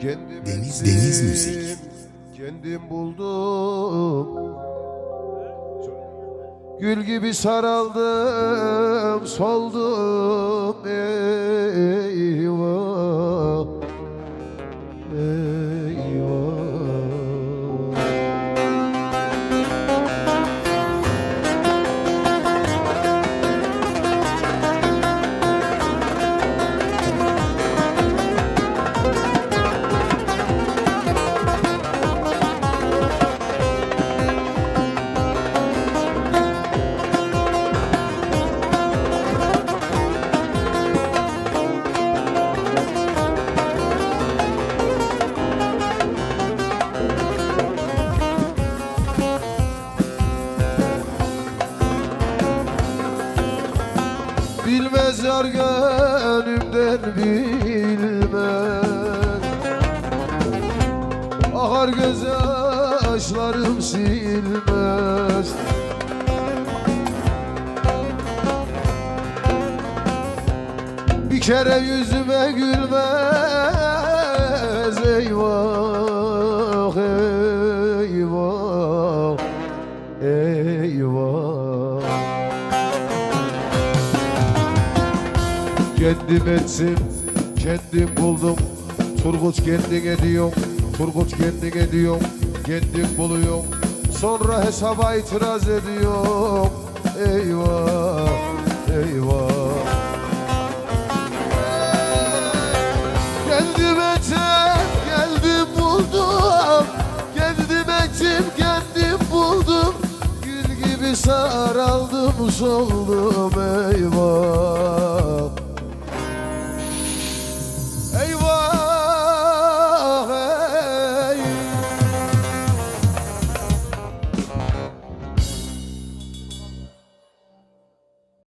Deniz Müzik. Kendim buldum, gül gibi saraldım, soldum, eyvah, eyvah. Bilmez yar gönlümden bilmez, akar göz yaşlarım silmez. Bir kere yüzüme gülmez, eyvah, eyvah, eyvah. Kendim etsim, kendim buldum. Turgut kendin ediyorum, Turgut kendin ediyorum, kendin buluyorum. Sonra hesaba itiraz ediyorum, eyvah, eyvah. Kendim ettim, kendim buldum. Kendim ettim, kendim buldum. Gül gibi saraldım, soldum, eyvah.